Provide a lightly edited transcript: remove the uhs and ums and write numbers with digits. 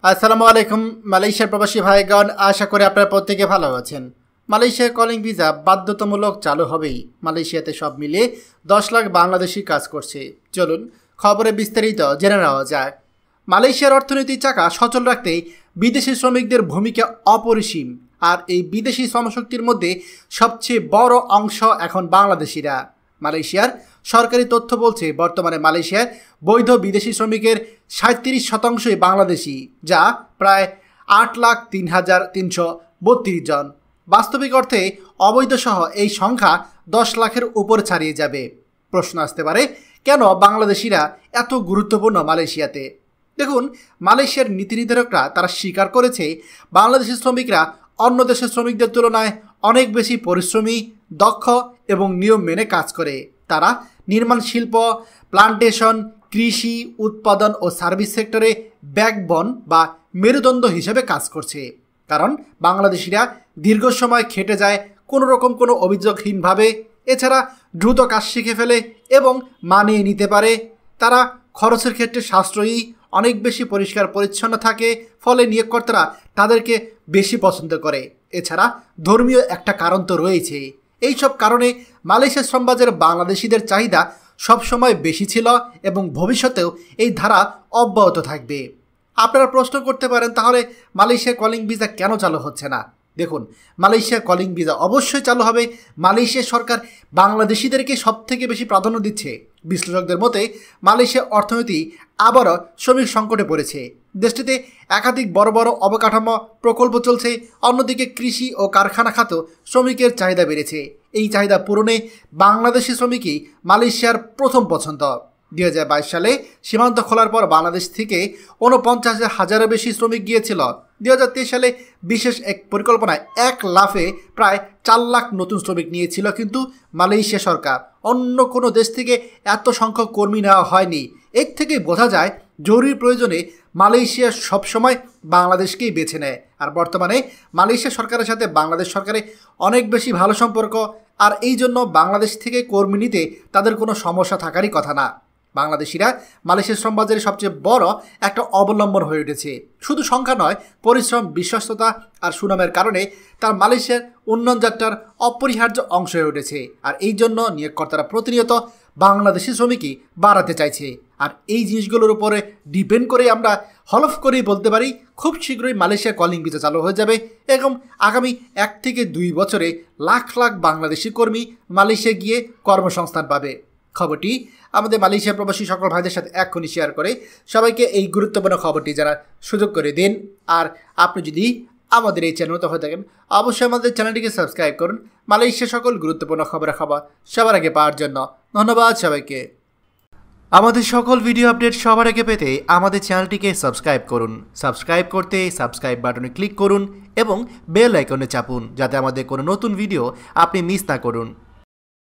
আসসালামু আলাইকুম মালয়েশিয়ার প্রবাসী ভাইগণ, আশা করি আপনারা প্রত্যেকে ভালো আছেন। মালয়েশিয়ার কলিং ভিসা বাধ্যতামূলক চালু হবেই। মালয়েশিয়াতে সব মিলিয়ে 10 লাখ বাংলাদেশি কাজ করছে। চলুন খবরে বিস্তারিত জেনে নেওয়া যাক। মালয়েশিয়ার অর্থনীতির চাকা সচল রাখতে বিদেশি শ্রমিকদের ভূমিকা অপরিসীম, আর এই বিদেশি শ্রমশক্তির মধ্যে সবচেয়ে বড় অংশ এখন বাংলাদেশিরা। মালয়েশিয়ার সরকারি তথ্য বলছে বর্তমানে মালয়েশিয়ার বৈধ বিদেশি শ্রমিকের 37% বাংলাদেশি, যা প্রায় 8,03,332 জন। বাস্তবিক অর্থে অবৈধ সহ এই সংখ্যা 10 লাখের উপর ছাড়িয়ে যাবে। প্রশ্ন আসতে পারে, কেন বাংলাদেশিরা এত গুরুত্বপূর্ণ মালয়েশিয়াতে? দেখুন, মালয়েশিয়ার নীতি নির্ধারকরা তারা স্বীকার করেছে বাংলাদেশি শ্রমিকরা অন্য দেশের শ্রমিকদের তুলনায় অনেক বেশি পরিশ্রমী, দক্ষ এবং নিয়ম মেনে কাজ করে। তারা নির্মাণ শিল্প, প্লান্টেশন, কৃষি, উৎপাদন ও সার্ভিস সেক্টরে ব্যাকবোন বা মেরুদণ্ড হিসেবে কাজ করছে। কারণ বাংলাদেশিরা দীর্ঘ সময় খেটে যায় কোনো রকম কোনো অভিযোগহীনভাবে। এছাড়া দ্রুত কাজ শিখে ফেলে এবং মানিয়ে নিতে পারে। তারা খরচের ক্ষেত্রে সাশ্রয়ী, অনেক বেশি পরিষ্কার পরিচ্ছন্ন থাকে, ফলে নিয়োগকর্তারা তাদেরকে বেশি পছন্দ করে। এছাড়া ধর্মীয় একটা কারণ তো রয়েছে। এইসব কারণে মালয়েশিয়ার শ্রমবাজারে বাংলাদেশিদের চাহিদা সবসময় বেশি ছিল এবং ভবিষ্যতেও এই ধারা অব্যাহত থাকবে। আপনারা প্রশ্ন করতে পারেন, তাহলে মালয়েশিয়া কলিং ভিসা কেন চালু হচ্ছে না? দেখুন, মালয়েশিয়া কলিং ভিসা অবশ্যই চালু হবে। মালয়েশিয়া সরকার বাংলাদেশিদেরকে সবথেকে বেশি প্রাধান্য দিচ্ছে। বিশ্লেষকদের মতে মালয়েশিয়া অর্থনীতি আবারও শ্রমিক সংকটে পড়েছে। দেশটিতে একাধিক বড় বড় অবকাঠামো প্রকল্প চলছে। অন্যদিকে কৃষি ও কারখানা খাতেও শ্রমিকের চাহিদা বেড়েছে। এই চাহিদা পূরণে বাংলাদেশি শ্রমিকই মালয়েশিয়ার প্রথম পছন্দ। 2022 সালে সীমান্ত খোলার পর বাংলাদেশ থেকে 49,000-এর বেশি শ্রমিক গিয়েছিল। 2023 সালে বিশেষ এক পরিকল্পনায় 1 লাফে প্রায় 4 লাখ নতুন শ্রমিক নিয়েছিল, কিন্তু মালয়েশিয়া সরকার অন্য কোনো দেশ থেকে এত সংখ্যক কর্মী নেওয়া হয়নি। এর থেকেই বোঝা যায় জরুরি প্রয়োজনে মালয়েশিয়া সবসময় বাংলাদেশকেই বেছে নেয়। আর বর্তমানে মালয়েশিয়া সরকারের সাথে বাংলাদেশ সরকারের অনেক বেশি ভালো সম্পর্ক, আর এই জন্য বাংলাদেশ থেকে কর্মী নিতে তাদের কোনো সমস্যা থাকারই কথা না। বাংলাদেশিরা মালয়েশিয়ার শ্রমবাজারে সবচেয়ে বড় একটা অবলম্বন হয়ে উঠেছে। শুধু সংখ্যা নয়, পরিশ্রম, বিশ্বস্ততা আর সুনামের কারণে তার মালয়েশিয়ার উন্নয়ন যাত্রার অপরিহার্য অংশ হয়ে উঠেছে। আর এই জন্য নিয়োগকর্তারা প্রতিনিয়ত বাংলাদেশি শ্রমিকই বাড়াতে চাইছে। আর এই জিনিসগুলোর উপরে ডিপেন্ড করে আমরা হলফ করেই বলতে পারি, খুব শীঘ্রই মালয়েশিয়া কলিং ভিসা চালু হয়ে যাবে এবং আগামী 1 থেকে 2 বছরে লাখ লাখ বাংলাদেশি কর্মী মালয়েশিয়া গিয়ে কর্মসংস্থান পাবে। খবরটি আমাদের মালয়েশিয়া প্রবাসী সকল ভাইদের সাথে এক্ষুনি শেয়ার করে সবাইকে এই গুরুত্বপূর্ণ খবরটি জানার সুযোগ করে দিন। আর আপনি যদি আমাদের এই চ্যানেলতে হয়ে থাকেন, অবশ্যই আমাদের চ্যানেলটিকে সাবস্ক্রাইব করুন মালয়েশিয়া সকল গুরুত্বপূর্ণ খবর সবার আগে পাওয়ার জন্য। ধন্যবাদ সবাইকে। আমাদের সকল ভিডিও আপডেট সবার আগে পেতে আমাদের চ্যানেলটিকে সাবস্ক্রাইব করুন। সাবস্ক্রাইব করতে সাবস্ক্রাইব বাটনে ক্লিক করুন এবং বেল আইকনে চাপুন, যাতে আমাদের কোনো নতুন ভিডিও আপনি মিস না করুন।